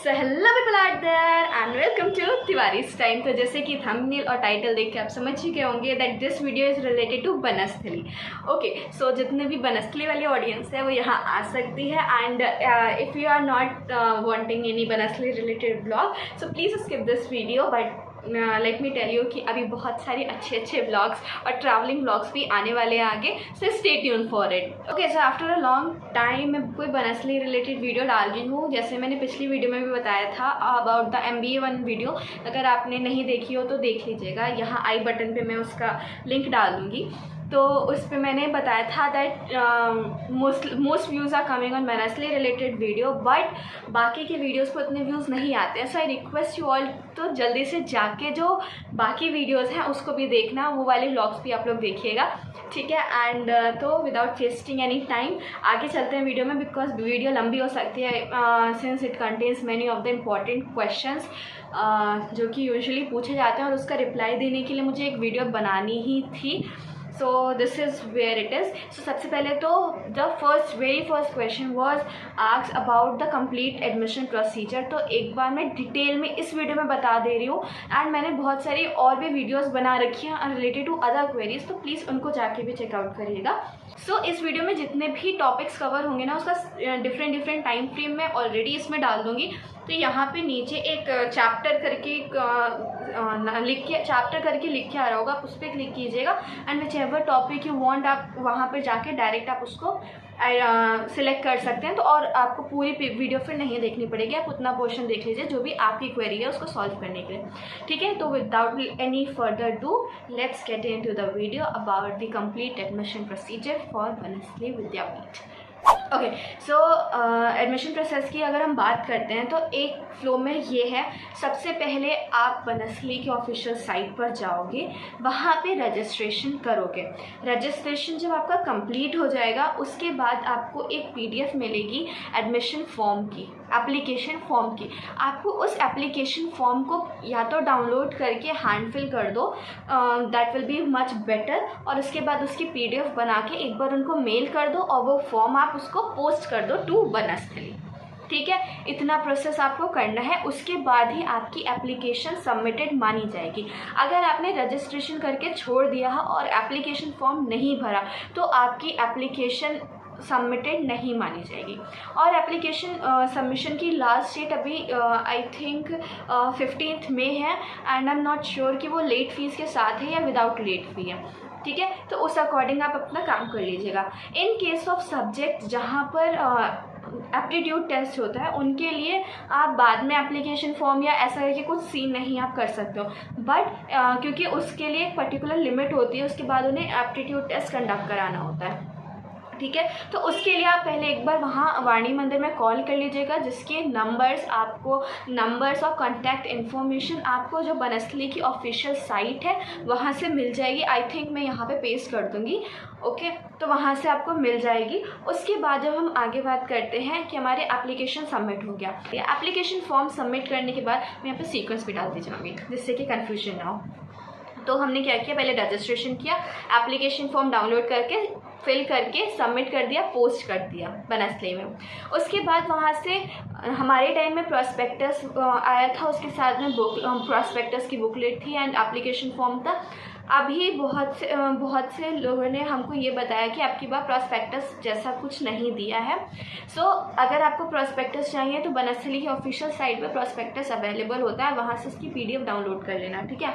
So hello people out there and welcome to Tiwari's time. तो जैसे कि थंबनेल और टाइटल देख के आप समझ ही गए होंगे that this video is related to Banasthali. Okay, so जितने भी बनस्थली वाली ऑडियंस है वो यहाँ आ सकती है and if you are not wanting any Banasthali related blog so please skip this video. But let me tell you कि अभी बहुत सारे अच्छे अच्छे ब्लॉग्स और ट्रैवलिंग ब्लॉग्स भी आने वाले हैं आगे, so stay tune for it. Okay, so after a long time मैं कोई बनस्थली रिलेटेड वीडियो डाल रही हूँ। जैसे मैंने पिछली वीडियो में भी बताया था अबाउट द MBA 1 वीडियो, अगर आपने नहीं देखी हो तो देख लीजिएगा, यहाँ आई बटन पे मैं उसका लिंक डाल दूँगी। तो उस पर मैंने बताया था that most views are coming on Banasthali related video, but बाकी के वीडियोस पर उतने व्यूज़ नहीं आते हैं। So I request you all to जल्दी से जाके जो बाकी वीडियोस हैं उसको भी देखना, वो वाले व्लॉग्स भी आप लोग देखिएगा, ठीक है। एंड तो विदाउट वेस्टिंग एनी टाइम आगे चलते हैं वीडियो में, बिकॉज वीडियो लंबी हो सकती है since it contains many of the important questions जो कि यूजुअली पूछे जाते हैं और उसका रिप्लाई देने के लिए मुझे एक वीडियो बनानी ही थी। So this is where it is. So सबसे पहले तो the very first question was asked about the complete admission procedure. तो एक बार मैं डिटेल में इस वीडियो में बता दे रही हूँ एंड मैंने बहुत सारी और भी वीडियोस बना रखी हैं रिलेटेड टू अदर क्वेरीज, तो प्लीज़ उनको जाके भी चेकआउट करिएगा। सो इस वीडियो में जितने भी टॉपिक्स कवर होंगे ना उसका डिफरेंट टाइम फ्रेम मैं ऑलरेडी इसमें डाल दूँगी। तो यहाँ पे नीचे एक चैप्टर करके लिख के आ रहा होगा, आप उस पर क्लिक कीजिएगा and which ever topic you want आप वहाँ पर जाके डायरेक्ट आप उसको सिलेक्ट कर सकते हैं। तो और आपको पूरी वीडियो फिर नहीं देखनी पड़ेगी, आप उतना पोर्शन देख लीजिए जो भी आपकी क्वेरी है उसको सॉल्व करने के लिए, ठीक है। तो without any further do let's get into the video about the complete admission procedure for Banasthali Vidyapith. Okay, so admission process की अगर हम बात करते हैं तो एक फ्लो में ये है, सबसे पहले आप बनस्थली के ऑफिशियल साइट पर जाओगे, वहाँ पे रजिस्ट्रेशन करोगे। रजिस्ट्रेशन जब आपका कंप्लीट हो जाएगा उसके बाद आपको एक PDF मिलेगी एडमिशन फॉर्म की, एप्लीकेशन फॉर्म की। आपको उस एप्लीकेशन फॉर्म को या तो डाउनलोड करके हैंड फिल कर दो, that will be much better, और उसके बाद उसकी PDF बना के एक बार उनको मेल कर दो और वो फॉर्म आप उसको पोस्ट कर दो टू बनस्थली, ठीक है। इतना प्रोसेस आपको करना है, उसके बाद ही आपकी एप्लीकेशन सबमिटेड मानी जाएगी। अगर आपने रजिस्ट्रेशन करके छोड़ दिया है और एप्लीकेशन फॉर्म नहीं भरा तो आपकी एप्लीकेशन सबमिटेड नहीं मानी जाएगी। और एप्लीकेशन सबमिशन की लास्ट डेट अभी आई थिंक 15 मई है and I am not sure कि वो लेट फीस के साथ है या विदाउट लेट फी है, ठीक है। तो उस अकॉर्डिंग आप अपना काम कर लीजिएगा। इन केस ऑफ सब्जेक्ट जहाँ पर एप्टीट्यूड टेस्ट होता है उनके लिए आप बाद में एप्लीकेशन फॉर्म या ऐसा करके कुछ सीन नहीं आप कर सकते हो, बट क्योंकि उसके लिए एक पर्टिकुलर लिमिट होती है, उसके बाद उन्हें एप्टीट्यूड टेस्ट कंडक्ट कराना होता है, ठीक है। तो उसके लिए आप पहले एक बार वहाँ वाणी मंदिर में कॉल कर लीजिएगा, जिसके नंबर्स और कॉन्टैक्ट इन्फॉर्मेशन आपको जो बनस्थली की ऑफिशियल साइट है वहाँ से मिल जाएगी। आई थिंक मैं यहाँ पे पेस्ट कर दूँगी, ओके। तो वहाँ से आपको मिल जाएगी। उसके बाद जब हम आगे बात करते हैं कि हमारे एप्लीकेशन सबमिट हो गया, एप्लीकेशन फॉर्म सबमिट करने के बाद मैं यहाँ पे सीक्वेंस भी डाल दी जाऊँगी जिससे कि कन्फ्यूजन ना हो। तो हमने क्या किया, पहले रजिस्ट्रेशन किया, एप्लीकेशन फॉर्म डाउनलोड करके फिल करके सबमिट कर दिया, पोस्ट कर दिया बनस्थली में। उसके बाद वहाँ से हमारे टाइम में प्रॉस्पेक्टस आया था, उसके साथ में प्रॉस्पेक्टस की बुकलेट थी एंड एप्लीकेशन फॉर्म था। अभी बहुत से लोगों ने हमको ये बताया कि आपकी बार प्रॉस्पेक्टस जैसा कुछ नहीं दिया है। सो अगर आपको प्रॉस्पेक्टस चाहिए तो बनस्थली की ऑफिशियल साइट पर प्रॉस्पेक्टस अवेलेबल होता है, वहाँ से उसकी PDF डाउनलोड कर लेना, ठीक है।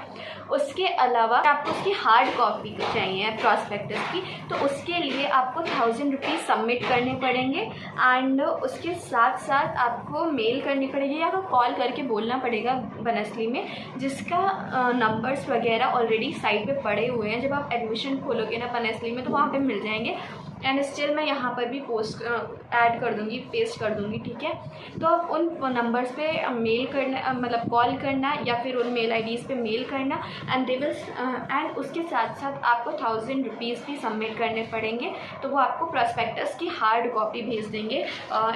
उसके अलावा आपको उसकी हार्ड कॉपी चाहिए प्रॉस्पेक्टस की, तो उसके लिए आपको 1000 रुपीज़ सबमिट करने पड़ेंगे एंड उसके साथ साथ आपको मेल करनी पड़ेगी या तो कॉल करके बोलना पड़ेगा बनस्थली में, जिसका नंबर्स वगैरह ऑलरेडी साइट पे पड़े हुए हैं। जब आप एडमिशन खोलोगे ना बनस्थली में तो वहाँ पे मिल जाएंगे एंड स्टिल मैं यहाँ पर भी पोस्ट ऐड कर दूँगी, पेस्ट कर दूँगी, ठीक है। तो आप उन नंबर्स पे मेल करना, मतलब कॉल करना या फिर उन मेल IDs पे मेल करना एंड दे विल एंड उसके साथ साथ आपको 1000 रुपीज़ भी सबमिट करने पड़ेंगे। तो वो आपको प्रॉस्पेक्टस की हार्ड कॉपी भेज देंगे।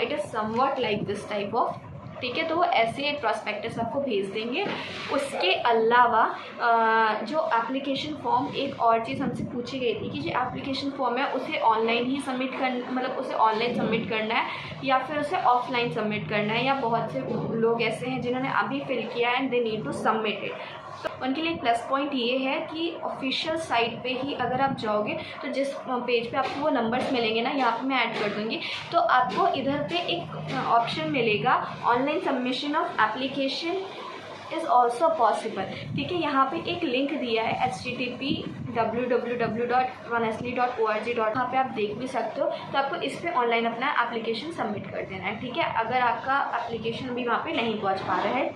It is somewhat like this type of ठीक है। तो वो ऐसे प्रॉस्पेक्टस आपको भेज देंगे। उसके अलावा जो एप्लीकेशन फॉर्म, एक और चीज़ हमसे पूछी गई थी कि जो एप्लीकेशन फॉर्म है उसे ऑनलाइन ही सबमिट करना, मतलब उसे ऑनलाइन सबमिट करना है या फिर उसे ऑफलाइन सबमिट करना है, या बहुत से लोग ऐसे हैं जिन्होंने अभी फिल किया है and they need to submit it. तो उनके लिए प्लस पॉइंट ये है कि ऑफिशियल साइट पे ही अगर आप जाओगे तो जिस पेज पे आपको वो नंबर्स मिलेंगे ना, यहाँ पे मैं ऐड कर दूँगी, तो आपको इधर पे एक ऑप्शन मिलेगा online submission of application is also possible. ठीक है, यहाँ पे एक लिंक दिया है http://www.honestly.org. यहाँ पे आप देख भी सकते हो। तो आपको इस पर ऑनलाइन अपना एप्लीकेशन सबमिट कर देना है। ठीक है, अगर आपका एप्लीकेशन अभी वहाँ पे नहीं पहुँच पा रहा है,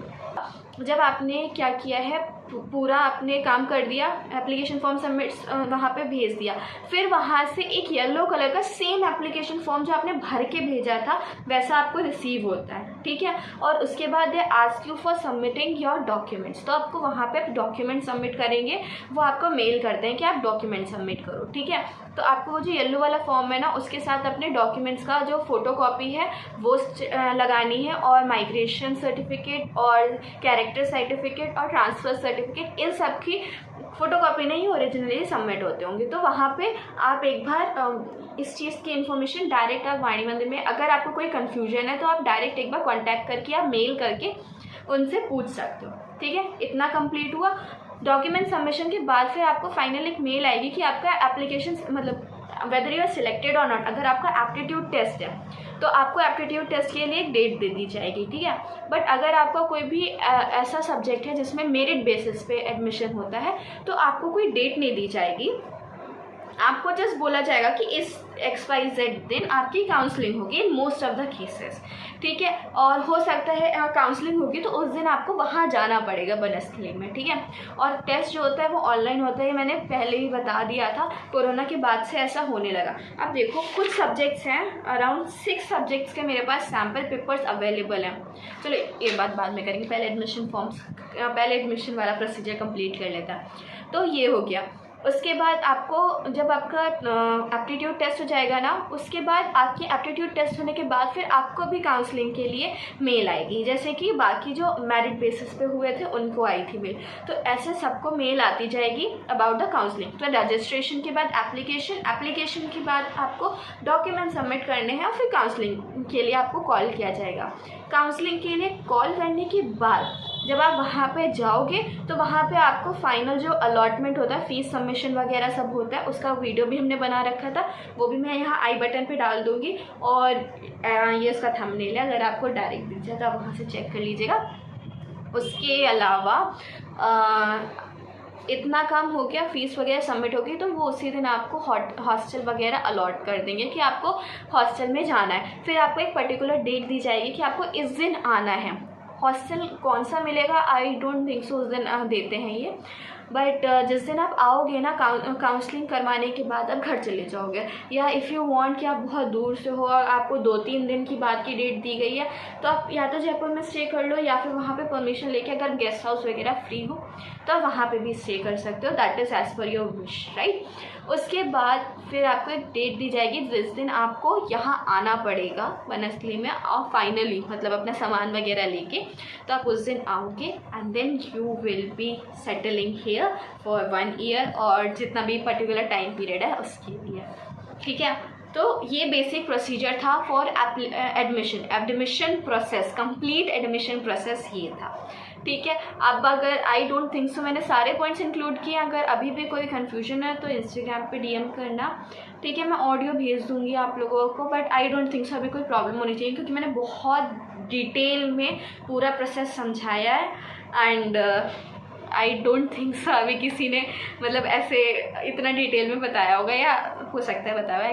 जब आपने क्या किया है, पूरा आपने काम कर दिया, एप्लीकेशन फॉर्म सबमिट वहाँ पे भेज दिया, फिर वहाँ से एक येलो कलर का सेम एप्लीकेशन फॉर्म जो आपने भर के भेजा था वैसा आपको रिसीव होता है। ठीक है, और उसके बाद they ask you for submitting your documents. तो आपको वहाँ पे डॉक्यूमेंट सबमिट करेंगे, वो आपको मेल करते हैं कि आप डॉक्यूमेंट सबमिट करो। ठीक है, तो आपको वो जो येलो वाला फॉर्म है ना, उसके साथ अपने डॉक्यूमेंट्स का जो फ़ोटो कॉपी है वो लगानी है, और माइग्रेशन सर्टिफिकेट और कैरेक्टर सर्टिफिकेट और ट्रांसफ़र सर्टिफिकेट, इन सब की फ़ोटोकॉपी नहीं ओरिजिनली सबमिट होते होंगे। तो वहाँ पे आप एक बार इस चीज़ की इन्फॉर्मेशन डायरेक्ट आप वाणी मंदिर में, अगर आपको कोई कन्फ्यूजन है तो आप डायरेक्ट एक बार कॉन्टैक्ट करके आप मेल करके उनसे पूछ सकते हो। ठीक है, इतना कंप्लीट हुआ। डॉक्यूमेंट सबमिशन के बाद फिर आपको फाइनल एक मेल आएगी कि आपका एप्लीकेशन, मतलब वेदर यू आर सिलेक्टेड और नॉट। अगर आपका एप्टीट्यूड टेस्ट है तो आपको एप्टीट्यूड टेस्ट के लिए एक डेट दे दी जाएगी। ठीक है, बट अगर आपका कोई भी ऐसा सब्जेक्ट है जिसमें मेरिट बेसिस पे एडमिशन होता है तो आपको कोई डेट नहीं दी जाएगी। आपको जस्ट बोला जाएगा कि इस XYZ दिन आपकी काउंसलिंग होगी in most of the cases. ठीक है, और हो सकता है काउंसलिंग होगी तो उस दिन आपको वहाँ जाना पड़ेगा बनस्थली में। ठीक है, और टेस्ट जो होता है वो ऑनलाइन होता है, मैंने पहले ही बता दिया था, कोरोना के बाद से ऐसा होने लगा। अब देखो, कुछ सब्जेक्ट्स हैं, अराउंड 6 सब्जेक्ट्स के मेरे पास सैम्पल पेपर्स अवेलेबल हैं। चलो ये बात बाद में करेंगे, पहले एडमिशन वाला प्रोसीजर कंप्लीट कर लेता है। तो ये हो गया। उसके बाद आपको जब आपका एप्टीट्यूड टेस्ट हो जाएगा ना, उसके बाद आपकी एप्टीट्यूड टेस्ट होने के बाद फिर आपको भी काउंसलिंग के लिए मेल आएगी, जैसे कि बाकी जो मेरिट बेसिस पे हुए थे उनको आई थी मेल। तो ऐसे सबको मेल आती जाएगी अबाउट द काउंसलिंग। तो रजिस्ट्रेशन के बाद एप्लीकेशन के बाद आपको डॉक्यूमेंट सबमिट करने हैं और फिर काउंसलिंग के लिए आपको कॉल किया जाएगा। काउंसलिंग के लिए कॉल करने के बाद जब आप वहाँ पे जाओगे तो वहाँ पे आपको फाइनल जो अलॉटमेंट होता है, फीस सबमिशन वगैरह सब होता है, उसका वीडियो भी हमने बना रखा था, वो भी मैं यहाँ आई बटन पे डाल दूँगी, और ये उसका थंबनेल है, अगर आपको डायरेक्ट दिख जाए तो आप वहाँ से चेक कर लीजिएगा। उसके अलावा इतना काम हो गया, फ़ीस वगैरह सबमिट होगी तो वो उसी दिन आपको हॉस्टल वगैरह अलॉट कर देंगे कि आपको हॉस्टल में जाना है। फिर आपको एक पर्टिकुलर डेट दी जाएगी कि आपको इस दिन आना है। हॉस्टल कौन सा मिलेगा आई डोंट थिंक सो उस दिन देते हैं ये, बट जिस दिन आप आओगे ना काउंसलिंग करवाने के बाद आप घर चले जाओगे, या इफ़ यू वांट कि आप बहुत दूर से हो और आपको 2-3 दिन की बाद की डेट दी गई है तो आप या तो जयपुर में स्टे कर लो, या फिर वहाँ पे परमिशन लेके अगर गेस्ट हाउस वगैरह फ्री हो तो आप वहाँ पे भी स्टे कर सकते हो। That is as per your wish, right. उसके बाद फिर आपको एक डेट दी जाएगी जिस दिन आपको यहाँ आना पड़ेगा बनस्थली में, और फाइनली मतलब अपना सामान वगैरह लेके, तो आप उस दिन आओगे and then you will be settling here for 1 year, और जितना भी पर्टिकुलर टाइम पीरियड है उसके लिए। ठीक है, तो ये बेसिक प्रोसीजर था for admission process, complete admission process ये था। ठीक है, अब अगर आई डोंट थिंक सो मैंने सारे पॉइंट्स इंक्लूड किए, अगर अभी भी कोई कन्फ्यूजन है तो इंस्टाग्राम पे DM करना। ठीक है, मैं ऑडियो भेज दूंगी आप लोगों को, बट आई डोंट थिंक सो अभी कोई प्रॉब्लम होनी चाहिए, क्योंकि मैंने बहुत डिटेल में पूरा प्रोसेस समझाया है, एंड आई डोंट थिंक सो अभी किसी ने मतलब ऐसे इतना डिटेल में बताया होगा, या हो सकता है बताया,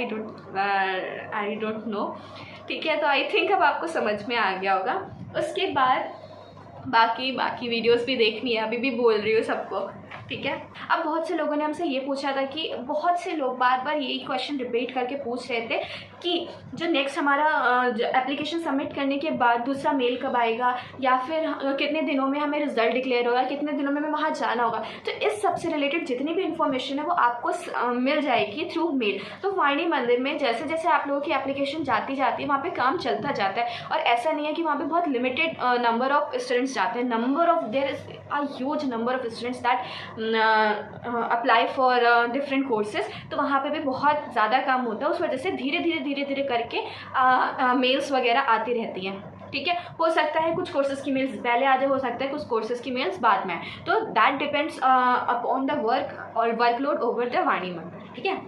आई डोंट नो। ठीक है, तो आई थिंक अब आपको समझ में आ गया होगा। उसके बाद बाकी वीडियोस भी देखनी है, अभी भी बोल रही हूँ सबको। ठीक है। अब बहुत से लोगों ने हमसे ये पूछा था कि बहुत से लोग बार बार यही क्वेश्चन रिपीट करके पूछ रहे थे कि जो नेक्स्ट हमारा एप्लीकेशन सबमिट करने के बाद दूसरा मेल कब आएगा, या फिर कितने दिनों में हमें रिजल्ट डिक्लेयर होगा, कितने दिनों में हमें वहाँ जाना होगा। तो इस सब से रिलेटेड जितनी भी इन्फॉर्मेशन है वो आपको मिल जाएगी थ्रू मेल। तो वाणी मंदिर में जैसे जैसे आप लोगों की एप्लीकेशन जाती है वहाँ पे काम चलता जाता है, और ऐसा नहीं है कि वहाँ पे बहुत लिमिटेड नंबर ऑफ स्टूडेंट्स जाते हैं। There is a huge number of students that apply for different courses. तो वहाँ पे भी बहुत ज़्यादा काम होता है, उस वजह से धीरे धीरे करके मेल्स वगैरह आती रहती हैं। ठीक है, हो सकता है कुछ कोर्सेज की मेल्स पहले आ जाए, हो सकता है कुछ कोर्सेज की मेल्स बाद में आए। तो that depends upon the work और वर्कलोड ओवर द वाणी मंदिर। ठीक है,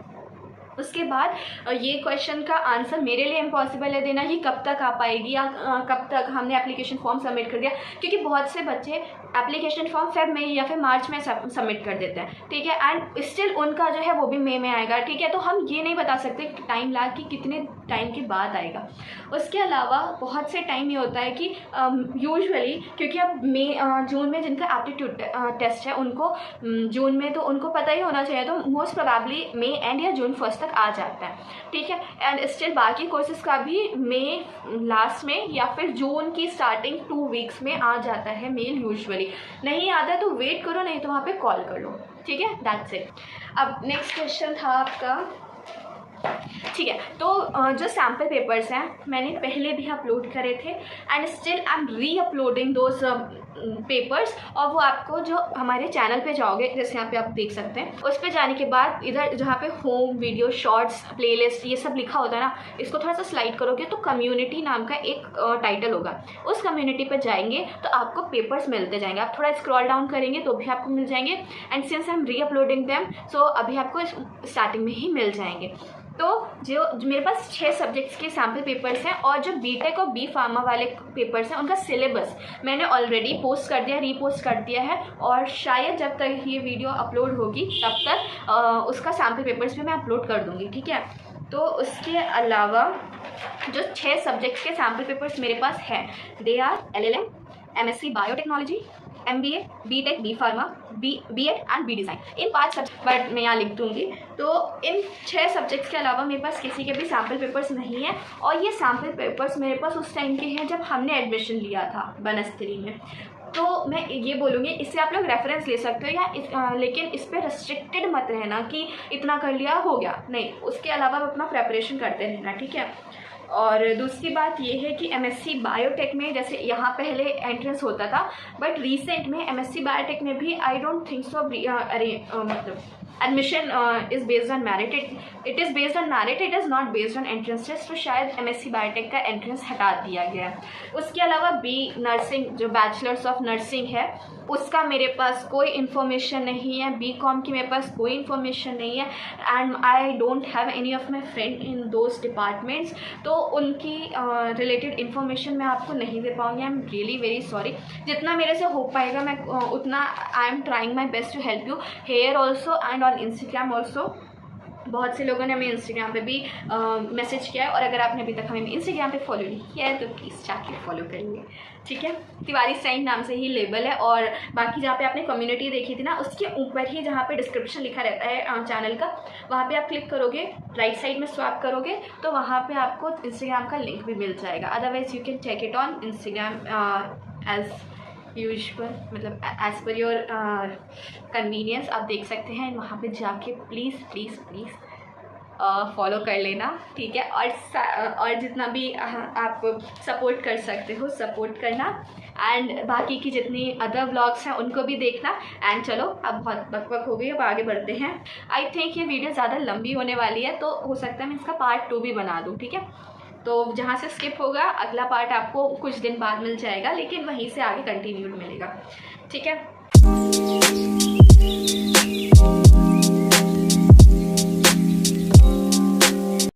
उसके बाद ये क्वेश्चन का आंसर मेरे लिए इम्पॉसिबल है देना कि कब तक आ पाएगी या कब तक हमने एप्लीकेशन फॉर्म सबमिट कर दिया, क्योंकि बहुत से बच्चे एप्लीकेशन फॉर्म फेब में या फिर मार्च में सबमिट कर देते हैं। ठीक है, एंड स्टिल उनका जो है वो भी मई में आएगा। ठीक है, तो हम ये नहीं बता सकते टाइम लैग कि कितने टाइम के बाद आएगा। उसके अलावा बहुत से टाइम ये होता है कि यूजुअली क्योंकि अब जून में जिनका एप्टीट्यूड टेस्ट है उनको जून में तो उनको पता ही होना चाहिए, तो मोस्ट प्रोबेबली मई एंड या जून फर्स्ट आ जाता है। ठीक है, एंड स्टिल बाकी कोर्सेज का भी मई लास्ट में या फिर जून की स्टार्टिंग 2 वीक्स में आ जाता है मेल। यूजुअली नहीं आता है तो वेट करो, नहीं तो वहाँ पे कॉल कर लो। ठीक है, दैट्स इट। अब नेक्स्ट क्वेश्चन था आपका, ठीक है, तो जो सैम्पल पेपर्स हैं मैंने पहले भी अपलोड करे थे एंड स्टिल आई एम री अपलोडिंग दोज पेपर्स, और वो आपको जो हमारे चैनल पे जाओगे, जैसे यहाँ पे आप देख सकते हैं, उस पे जाने के बाद इधर जहाँ पे होम वीडियो शॉर्ट्स प्लेलिस्ट ये सब लिखा होता है ना, इसको थोड़ा सा स्लाइड करोगे तो कम्युनिटी नाम का एक टाइटल होगा। उस कम्युनिटी पे जाएंगे तो आपको पेपर्स मिलते जाएंगे। आप थोड़ा स्क्रॉल डाउन करेंगे तो भी आपको मिल जाएंगे, एंड सिंस आई एम री अपलोडिंग देम सो अभी आपको स्टार्टिंग में ही मिल जाएंगे। तो जो मेरे पास 6 सब्जेक्ट्स के सैम्पल पेपर्स हैं, और जो बीटेक और बी फार्मा वाले पेपर्स हैं उनका सिलेबस मैंने ऑलरेडी पोस्ट कर दिया, रीपोस्ट कर दिया है, और शायद जब तक ये वीडियो अपलोड होगी तब तक उसका सैम्पल पेपर्स भी मैं अपलोड कर दूँगी। ठीक है, तो उसके अलावा जो 6 सब्जेक्ट्स के सैम्पल पेपर्स मेरे पास हैं they are LLM, MSc biotechnology, MBA, BTech, B pharma, BEd and B design. इन 5 सब्जेक्ट बट मैं यहाँ लिख दूँगी। तो इन 6 सब्जेक्ट्स के अलावा मेरे पास किसी के भी सैम्पल पेपर्स नहीं है, और ये सैम्पल पेपर्स मेरे पास उस टाइम के हैं जब हमने एडमिशन लिया था बनस्थली में। तो मैं ये बोलूँगी इससे आप लोग रेफरेंस ले सकते हो, या लेकिन इस पर रिस्ट्रिक्टेड मत रहना कि इतना कर लिया हो गया, नहीं, उसके अलावा अपना प्रेपरेशन करते रहना। ठीक है, और दूसरी बात ये है कि MSc बायोटेक में जैसे यहाँ पहले एंट्रेंस होता था, बट रिसेंट में MSc बायोटेक में भी आई डोंट थिंक सो मतलब admission is based on merit. It is based on merit, it is not based on entrance test. तो शायद MSc बायोटेक का एंट्रेंस हटा दिया गया है। उसके अलावा B नर्सिंग जो बैचलर्स ऑफ नर्सिंग है उसका मेरे पास कोई इन्फॉर्मेशन नहीं है, BCom की मेरे पास कोई इन्फॉर्मेशन नहीं है, and I don't have any of my friend in those departments. तो उनकी रिलेटेड इन्फॉर्मेशन मैं आपको नहीं दे पाऊँगी। I am really very sorry. जितना मेरे से हो पाएगा मैं उतना I am trying my best to help you here also and on Instagram also. बहुत से लोगों ने हमें इंस्टाग्राम पे भी मैसेज किया है, और अगर आपने अभी तक हमें इंस्टाग्राम पे फॉलो नहीं किया है तो प्लीज़ जाके फॉलो करेंगे। ठीक है, तिवारी स्टाइन नाम से ही लेबल है, और बाकी जहाँ पे आपने कम्युनिटी देखी थी ना उसके ऊपर ही जहाँ पे डिस्क्रिप्शन लिखा रहता है चैनल का, वहाँ पे आप क्लिक करोगे, राइट साइड में स्वैप करोगे तो वहाँ पे आपको इंस्टाग्राम का लिंक भी मिल जाएगा। Otherwise you can check it on Instagram as usual, मतलब एज़ पर योर कन्वीनियंस आप देख सकते हैं। वहाँ पे जाके प्लीज़ प्लीज़ प्लीज़ फॉलो कर लेना। ठीक है, और जितना भी आप सपोर्ट कर सकते हो सपोर्ट करना, एंड बाकी की जितनी अदर व्लॉग्स हैं उनको भी देखना। एंड चलो अब बहुत बकबक हो गई, अब आगे बढ़ते हैं। आई थिंक ये वीडियो ज़्यादा लंबी होने वाली है, तो हो सकता है मैं इसका पार्ट 2 भी बना दूँ। ठीक है, तो जहाँ से स्किप होगा अगला पार्ट आपको कुछ दिन बाद मिल जाएगा, लेकिन वहीं से आगे कंटिन्यूड मिलेगा। ठीक है।